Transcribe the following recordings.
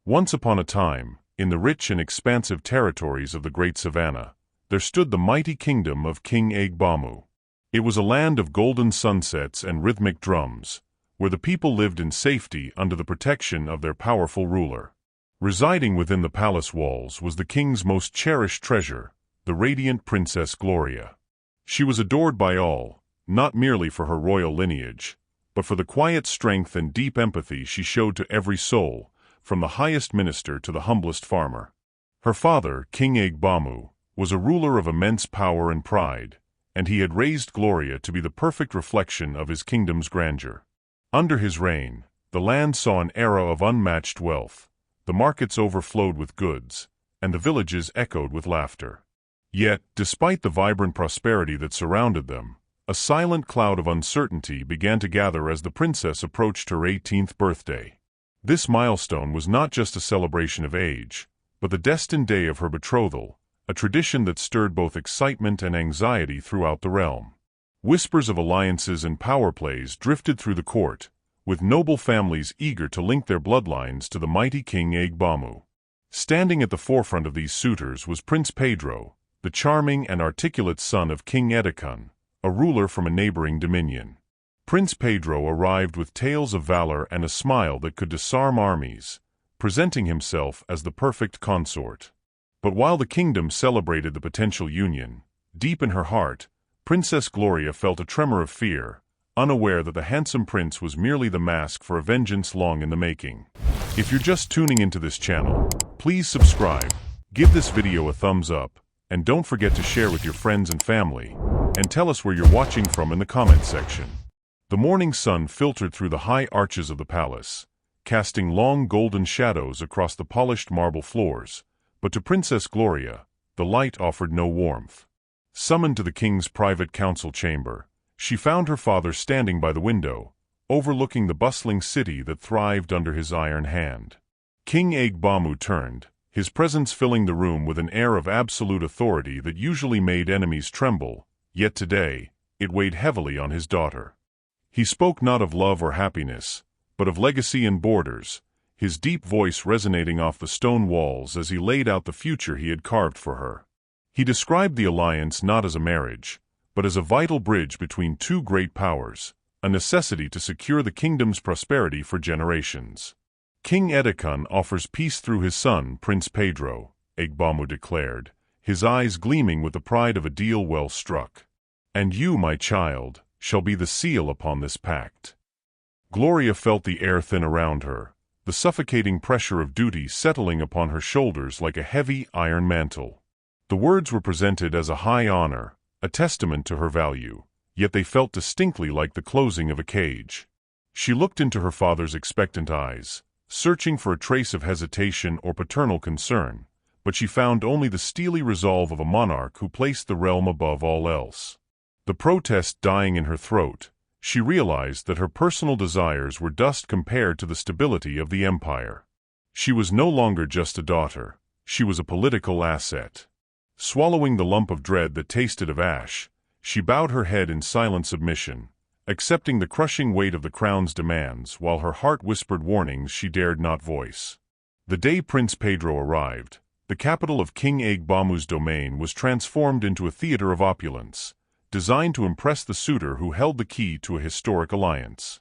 Once upon a time, in the rich and expansive territories of the Great Savannah, there stood the mighty kingdom of King ABUS1VE. It was a land of golden sunsets and rhythmic drums, where the people lived in safety under the protection of their powerful ruler. Residing within the palace walls was the king's most cherished treasure, the radiant Princess Gloria. She was adored by all, not merely for her royal lineage, but for the quiet strength and deep empathy she showed to every soul, from the highest minister to the humblest farmer. Her father, King ABUS1VE, was a ruler of immense power and pride, and he had raised Gloria to be the perfect reflection of his kingdom's grandeur. Under his reign, the land saw an era of unmatched wealth, the markets overflowed with goods, and the villages echoed with laughter. Yet, despite the vibrant prosperity that surrounded them, a silent cloud of uncertainty began to gather as the princess approached her 18th birthday. This milestone was not just a celebration of age, but the destined day of her betrothal, a tradition that stirred both excitement and anxiety throughout the realm. Whispers of alliances and power plays drifted through the court, with noble families eager to link their bloodlines to the mighty King ABUS1VE. Standing at the forefront of these suitors was Prince Pedro, the charming and articulate son of King Edecon, a ruler from a neighboring dominion. Prince Pedro arrived with tales of valor and a smile that could disarm armies, presenting himself as the perfect consort. But while the kingdom celebrated the potential union, deep in her heart, Princess Gloria felt a tremor of fear, unaware that the handsome prince was merely the mask for a vengeance long in the making. If you're just tuning into this channel, please subscribe, give this video a thumbs up, and don't forget to share with your friends and family, and tell us where you're watching from in the comment section. The morning sun filtered through the high arches of the palace, casting long golden shadows across the polished marble floors, but to Princess Gloria, the light offered no warmth. Summoned to the king's private council chamber, she found her father standing by the window, overlooking the bustling city that thrived under his iron hand. King ABUS1VE turned, his presence filling the room with an air of absolute authority that usually made enemies tremble, yet today, it weighed heavily on his daughter. He spoke not of love or happiness, but of legacy and borders, his deep voice resonating off the stone walls as he laid out the future he had carved for her. He described the alliance not as a marriage, but as a vital bridge between two great powers, a necessity to secure the kingdom's prosperity for generations. King Edecon offers peace through his son, Prince Pedro, ABUS1VE declared, his eyes gleaming with the pride of a deal well struck. And you, my child, shall be the seal upon this pact. Gloria felt the air thin around her, the suffocating pressure of duty settling upon her shoulders like a heavy iron mantle. The words were presented as a high honor, a testament to her value, yet they felt distinctly like the closing of a cage. She looked into her father's expectant eyes, searching for a trace of hesitation or paternal concern, but she found only the steely resolve of a monarch who placed the realm above all else. The protest dying in her throat, she realized that her personal desires were dust compared to the stability of the empire. She was no longer just a daughter, she was a political asset. Swallowing the lump of dread that tasted of ash, she bowed her head in silent submission, accepting the crushing weight of the crown's demands while her heart whispered warnings she dared not voice. The day Prince Pedro arrived, the capital of King ABUS1VE's domain was transformed into a theater of opulence, designed to impress the suitor who held the key to a historic alliance.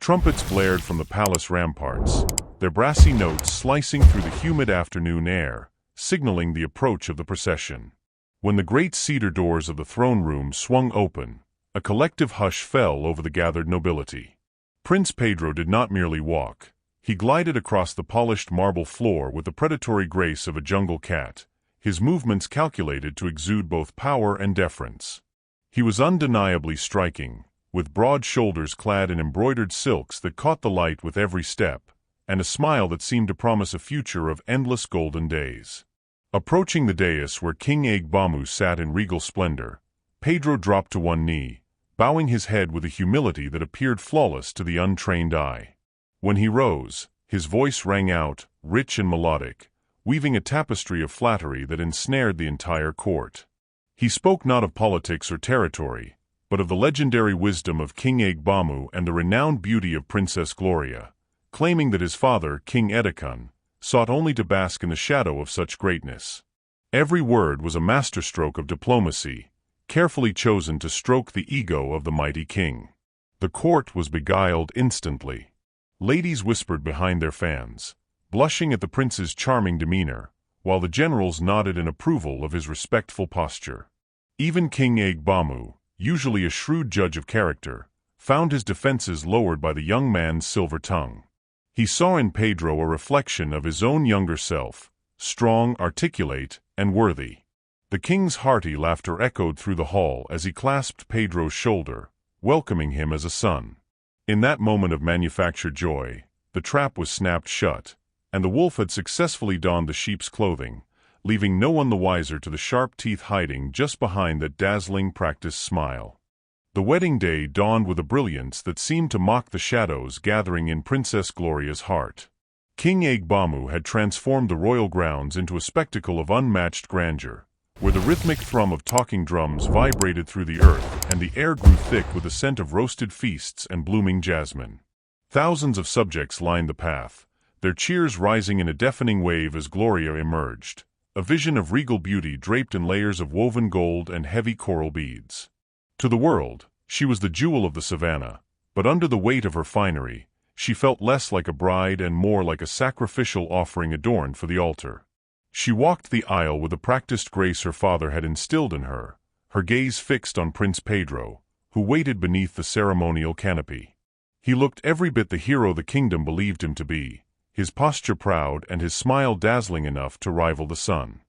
Trumpets blared from the palace ramparts, their brassy notes slicing through the humid afternoon air, signaling the approach of the procession. When the great cedar doors of the throne room swung open, a collective hush fell over the gathered nobility. Prince Pedro did not merely walk. He glided across the polished marble floor with the predatory grace of a jungle cat, his movements calculated to exude both power and deference. He was undeniably striking, with broad shoulders clad in embroidered silks that caught the light with every step, and a smile that seemed to promise a future of endless golden days. Approaching the dais where King ABUS1VE sat in regal splendor, Pedro dropped to one knee, bowing his head with a humility that appeared flawless to the untrained eye. When he rose, his voice rang out, rich and melodic, weaving a tapestry of flattery that ensnared the entire court. He spoke not of politics or territory, but of the legendary wisdom of King ABUS1VE and the renowned beauty of Princess Gloria, claiming that his father, King Edecon, sought only to bask in the shadow of such greatness. Every word was a masterstroke of diplomacy, carefully chosen to stroke the ego of the mighty king. The court was beguiled instantly. Ladies whispered behind their fans, blushing at the prince's charming demeanor, while the generals nodded in approval of his respectful posture. Even King Agbamu, usually a shrewd judge of character, found his defenses lowered by the young man's silver tongue. He saw in Pedro a reflection of his own younger self, strong, articulate, and worthy. The king's hearty laughter echoed through the hall as he clasped Pedro's shoulder, welcoming him as a son. In that moment of manufactured joy, the trap was snapped shut, and the wolf had successfully donned the sheep's clothing, leaving no one the wiser to the sharp teeth hiding just behind that dazzling practiced smile. The wedding day dawned with a brilliance that seemed to mock the shadows gathering in Princess Gloria's heart. King Agbamu had transformed the royal grounds into a spectacle of unmatched grandeur, where the rhythmic thrum of talking drums vibrated through the earth and the air grew thick with the scent of roasted feasts and blooming jasmine. Thousands of subjects lined the path, their cheers rising in a deafening wave as Gloria emerged, a vision of regal beauty draped in layers of woven gold and heavy coral beads. To the world, she was the jewel of the savannah, but under the weight of her finery, she felt less like a bride and more like a sacrificial offering adorned for the altar. She walked the aisle with the practiced grace her father had instilled in her, her gaze fixed on Prince Pedro, who waited beneath the ceremonial canopy. He looked every bit the hero the kingdom believed him to be, his posture proud and his smile dazzling enough to rival the sun.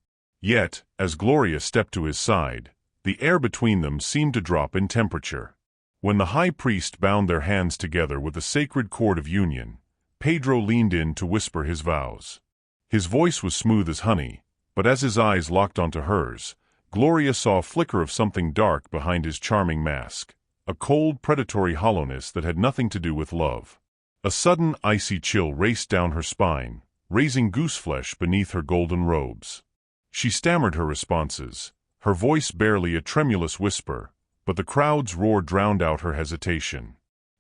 Yet, as Gloria stepped to his side, the air between them seemed to drop in temperature. When the high priest bound their hands together with the sacred cord of union, Pedro leaned in to whisper his vows. His voice was smooth as honey, but as his eyes locked onto hers, Gloria saw a flicker of something dark behind his charming mask, a cold, predatory hollowness that had nothing to do with love. A sudden, icy chill raced down her spine, raising gooseflesh beneath her golden robes. She stammered her responses, her voice barely a tremulous whisper, but the crowd's roar drowned out her hesitation.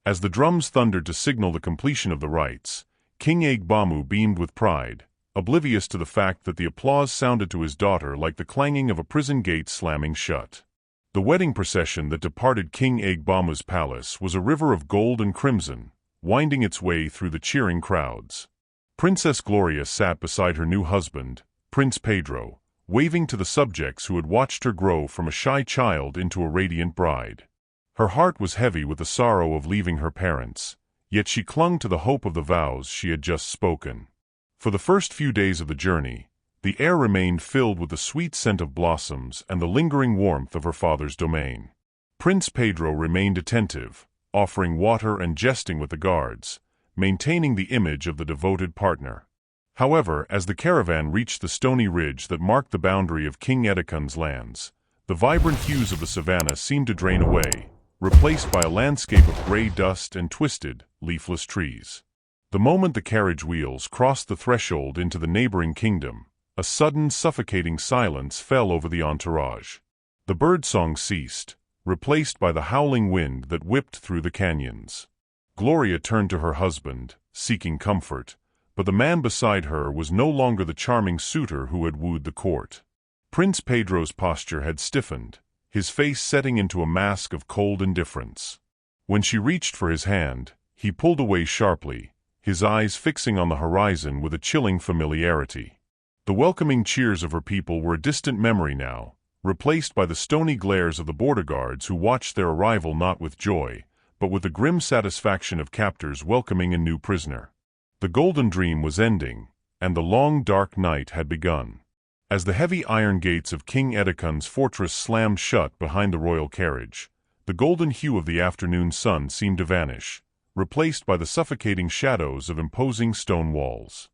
As the drums thundered to signal the completion of the rites, King Agbamu beamed with pride, oblivious to the fact that the applause sounded to his daughter like the clanging of a prison gate slamming shut. The wedding procession that departed King Agbamu's palace was a river of gold and crimson, winding its way through the cheering crowds. Princess Gloria sat beside her new husband, Prince Pedro, waving to the subjects who had watched her grow from a shy child into a radiant bride. Her heart was heavy with the sorrow of leaving her parents, yet she clung to the hope of the vows she had just spoken. For the first few days of the journey, the air remained filled with the sweet scent of blossoms and the lingering warmth of her father's domain. Prince Pedro remained attentive, offering water and jesting with the guards, maintaining the image of the devoted partner. However, as the caravan reached the stony ridge that marked the boundary of King Edekun's lands, the vibrant hues of the savannah seemed to drain away, replaced by a landscape of gray dust and twisted, leafless trees. The moment the carriage wheels crossed the threshold into the neighboring kingdom, a sudden suffocating silence fell over the entourage. The birdsong ceased, replaced by the howling wind that whipped through the canyons. Gloria turned to her husband, seeking comfort, but the man beside her was no longer the charming suitor who had wooed the court. Prince Pedro's posture had stiffened, his face setting into a mask of cold indifference. When she reached for his hand, he pulled away sharply, his eyes fixing on the horizon with a chilling familiarity. The welcoming cheers of her people were a distant memory now, replaced by the stony glares of the border guards who watched their arrival not with joy, but with the grim satisfaction of captors welcoming a new prisoner. The golden dream was ending, and the long dark night had begun. As the heavy iron gates of King Edekun's fortress slammed shut behind the royal carriage, the golden hue of the afternoon sun seemed to vanish, replaced by the suffocating shadows of imposing stone walls.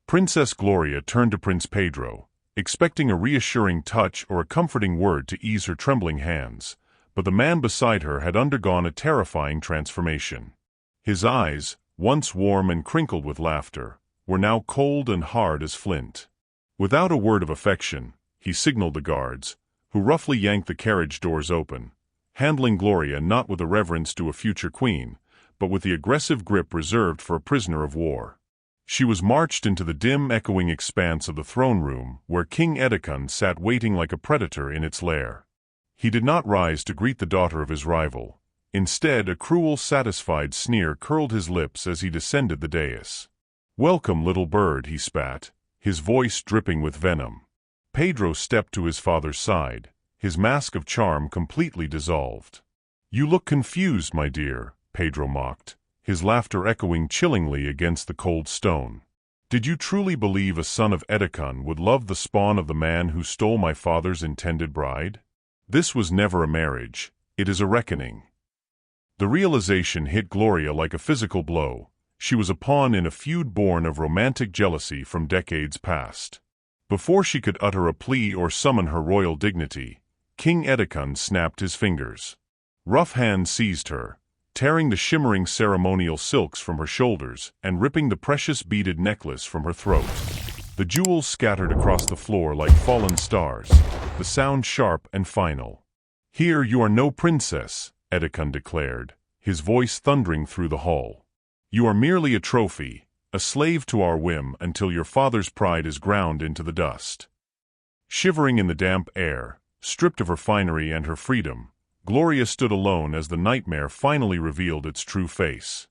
Princess Gloria turned to Prince Pedro, expecting a reassuring touch or a comforting word to ease her trembling hands, but the man beside her had undergone a terrifying transformation. His eyes, once warm and crinkled with laughter, were now cold and hard as flint. Without a word of affection, he signaled the guards, who roughly yanked the carriage doors open, handling Gloria not with the reverence due a future queen, but with the aggressive grip reserved for a prisoner of war. She was marched into the dim, echoing expanse of the throne room, where King Edikon sat waiting like a predator in its lair. He did not rise to greet the daughter of his rival. Instead, a cruel, satisfied sneer curled his lips as he descended the dais. "Welcome, little bird," he spat, his voice dripping with venom. Pedro stepped to his father's side, his mask of charm completely dissolved. "You look confused, my dear," Pedro mocked, his laughter echoing chillingly against the cold stone. "Did you truly believe a son of Edikon would love the spawn of the man who stole my father's intended bride? This was never a marriage, it is a reckoning." The realization hit Gloria like a physical blow. She was a pawn in a feud born of romantic jealousy from decades past. Before she could utter a plea or summon her royal dignity, King Edikon snapped his fingers. Rough hands seized her, tearing the shimmering ceremonial silks from her shoulders and ripping the precious beaded necklace from her throat. The jewels scattered across the floor like fallen stars, the sound sharp and final. "Here you are no princess," Edikon declared, his voice thundering through the hall. "You are merely a trophy, a slave to our whim until your father's pride is ground into the dust." Shivering in the damp air, stripped of her finery and her freedom, Gloria stood alone as the nightmare finally revealed its true face.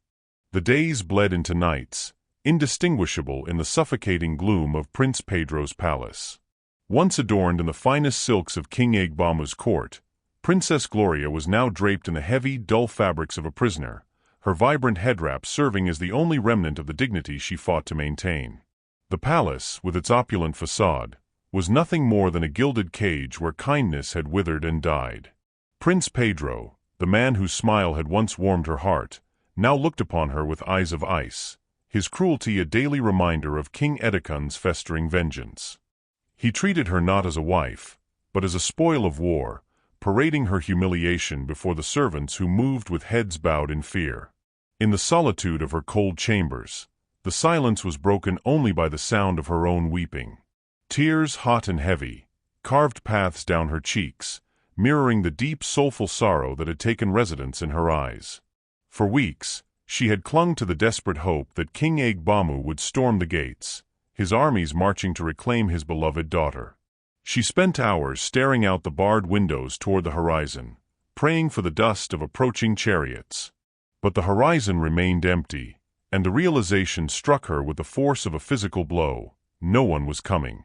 The days bled into nights, indistinguishable in the suffocating gloom of Prince Pedro's palace. Once adorned in the finest silks of King Agbamu's court, Princess Gloria was now draped in the heavy, dull fabrics of a prisoner, her vibrant headwrap serving as the only remnant of the dignity she fought to maintain. The palace, with its opulent facade, was nothing more than a gilded cage where kindness had withered and died. Prince Pedro, the man whose smile had once warmed her heart, now looked upon her with eyes of ice, his cruelty a daily reminder of King Edikon's festering vengeance. He treated her not as a wife, but as a spoil of war, parading her humiliation before the servants who moved with heads bowed in fear. In the solitude of her cold chambers, the silence was broken only by the sound of her own weeping. Tears, hot and heavy, carved paths down her cheeks, mirroring the deep, soulful sorrow that had taken residence in her eyes. For weeks, she had clung to the desperate hope that King Agbamu would storm the gates, his armies marching to reclaim his beloved daughter. She spent hours staring out the barred windows toward the horizon, praying for the dust of approaching chariots. But the horizon remained empty, and the realization struck her with the force of a physical blow: no one was coming.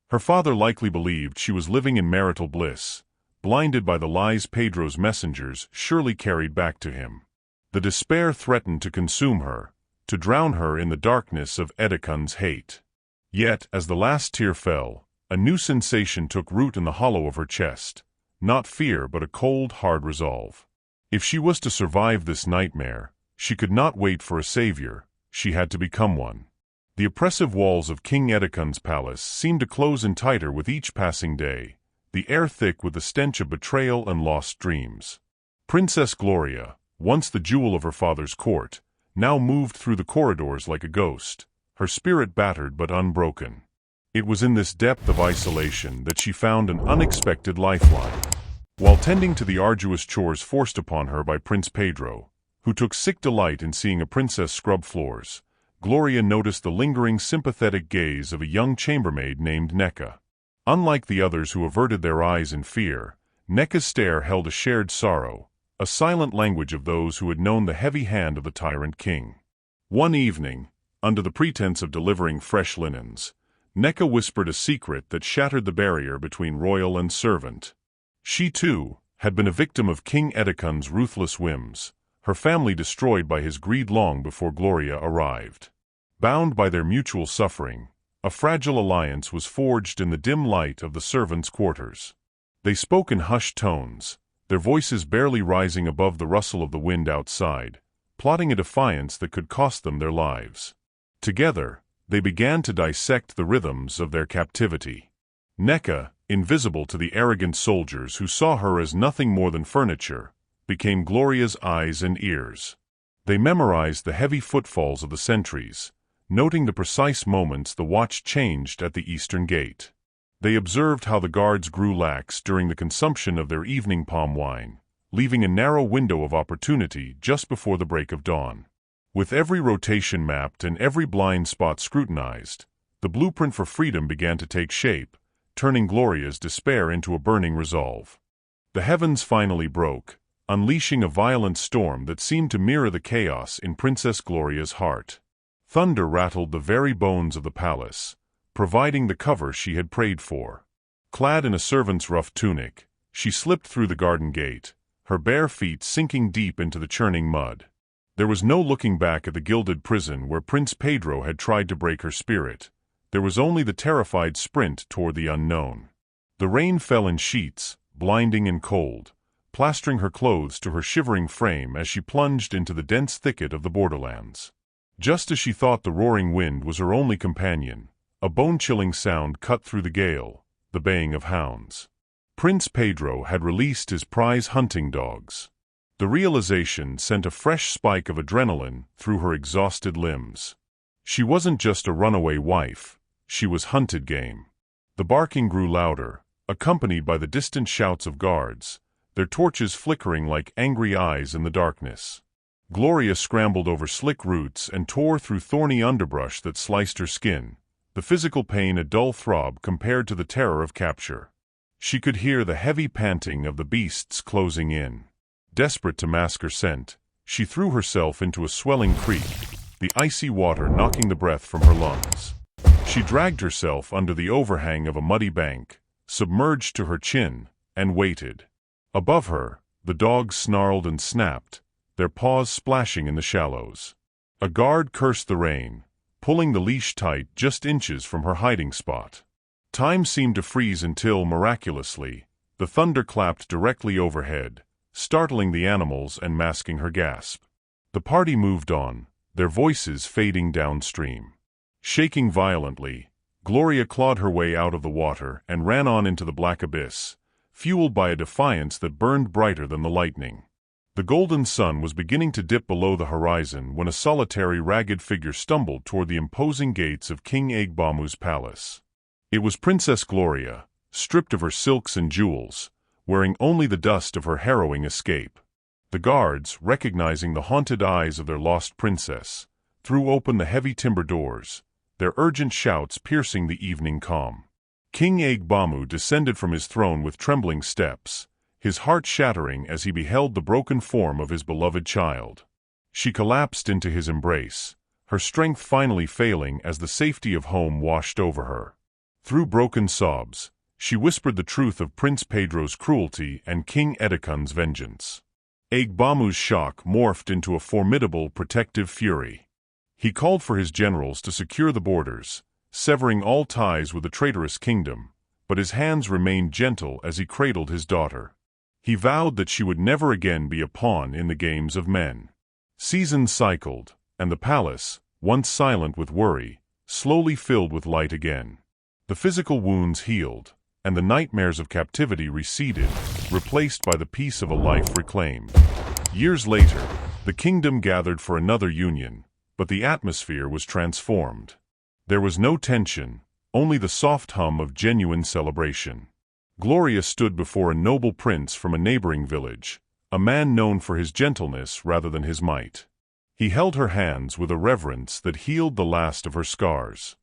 Her father likely believed she was living in marital bliss, blinded by the lies Pedro's messengers surely carried back to him. The despair threatened to consume her, to drown her in the darkness of Edikon's hate. Yet, as the last tear fell, a new sensation took root in the hollow of her chest, not fear but a cold, hard resolve. If she was to survive this nightmare, she could not wait for a savior, she had to become one. The oppressive walls of King Edikon's palace seemed to close in tighter with each passing day, the air thick with the stench of betrayal and lost dreams. Princess Gloria, once the jewel of her father's court, now moved through the corridors like a ghost, her spirit battered but unbroken. It was in this depth of isolation that she found an unexpected lifeline. While tending to the arduous chores forced upon her by Prince Pedro, who took sick delight in seeing a princess scrub floors, Gloria noticed the lingering, sympathetic gaze of a young chambermaid named Neka. Unlike the others who averted their eyes in fear, Neka's stare held a shared sorrow, a silent language of those who had known the heavy hand of the tyrant king. One evening, under the pretense of delivering fresh linens, Neka whispered a secret that shattered the barrier between royal and servant. She, too, had been a victim of King Edikon's ruthless whims, her family destroyed by his greed long before Gloria arrived. Bound by their mutual suffering, a fragile alliance was forged in the dim light of the servants' quarters. They spoke in hushed tones, their voices barely rising above the rustle of the wind outside, plotting a defiance that could cost them their lives. Together, they began to dissect the rhythms of their captivity. Neka, invisible to the arrogant soldiers who saw her as nothing more than furniture, became Gloria's eyes and ears. They memorized the heavy footfalls of the sentries, noting the precise moments the watch changed at the eastern gate. They observed how the guards grew lax during the consumption of their evening palm wine, leaving a narrow window of opportunity just before the break of dawn. With every rotation mapped and every blind spot scrutinized, the blueprint for freedom began to take shape, turning Gloria's despair into a burning resolve. The heavens finally broke, unleashing a violent storm that seemed to mirror the chaos in Princess Gloria's heart. Thunder rattled the very bones of the palace, providing the cover she had prayed for. Clad in a servant's rough tunic, she slipped through the garden gate, her bare feet sinking deep into the churning mud. There was no looking back at the gilded prison where Prince Pedro had tried to break her spirit. There was only the terrified sprint toward the unknown. The rain fell in sheets, blinding and cold, plastering her clothes to her shivering frame as she plunged into the dense thicket of the borderlands. Just as she thought the roaring wind was her only companion, a bone-chilling sound cut through the gale, the baying of hounds. Prince Pedro had released his prize hunting dogs. The realization sent a fresh spike of adrenaline through her exhausted limbs. She wasn't just a runaway wife, she was hunted game. The barking grew louder, accompanied by the distant shouts of guards, their torches flickering like angry eyes in the darkness. Gloria scrambled over slick roots and tore through thorny underbrush that sliced her skin, the physical pain a dull throb compared to the terror of capture. She could hear the heavy panting of the beasts closing in. Desperate to mask her scent, she threw herself into a swelling creek, the icy water knocking the breath from her lungs. She dragged herself under the overhang of a muddy bank, submerged to her chin, and waited. Above her, the dogs snarled and snapped, their paws splashing in the shallows. A guard cursed the rain, pulling the leash tight just inches from her hiding spot. Time seemed to freeze until, miraculously, the thunder clapped directly overhead, startling the animals and masking her gasp. The party moved on, their voices fading downstream. Shaking violently, Gloria clawed her way out of the water and ran on into the black abyss, fueled by a defiance that burned brighter than the lightning. The golden sun was beginning to dip below the horizon when a solitary ragged figure stumbled toward the imposing gates of King Agbamu's palace. It was Princess Gloria, stripped of her silks and jewels, wearing only the dust of her harrowing escape. The guards, recognizing the haunted eyes of their lost princess, threw open the heavy timber doors, their urgent shouts piercing the evening calm. King Agbamu descended from his throne with trembling steps, his heart shattering as he beheld the broken form of his beloved child. She collapsed into his embrace, her strength finally failing as the safety of home washed over her. Through broken sobs, she whispered the truth of Prince Pedro's cruelty and King Edekun's vengeance. Agbamu's shock morphed into a formidable protective fury. He called for his generals to secure the borders, severing all ties with the traitorous kingdom, but his hands remained gentle as he cradled his daughter. He vowed that she would never again be a pawn in the games of men. Seasons cycled, and the palace, once silent with worry, slowly filled with light again. The physical wounds healed, and the nightmares of captivity receded, replaced by the peace of a life reclaimed. Years later, the kingdom gathered for another union, but the atmosphere was transformed. There was no tension, only the soft hum of genuine celebration. Gloria stood before a noble prince from a neighboring village, a man known for his gentleness rather than his might. He held her hands with a reverence that healed the last of her scars.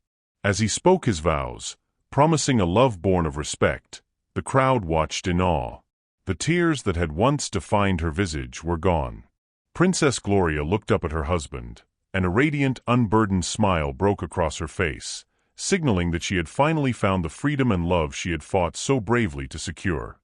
As he spoke his vows, promising a love born of respect, the crowd watched in awe. The tears that had once defined her visage were gone. Princess Gloria looked up at her husband, and a radiant, unburdened smile broke across her face, signaling that she had finally found the freedom and love she had fought so bravely to secure.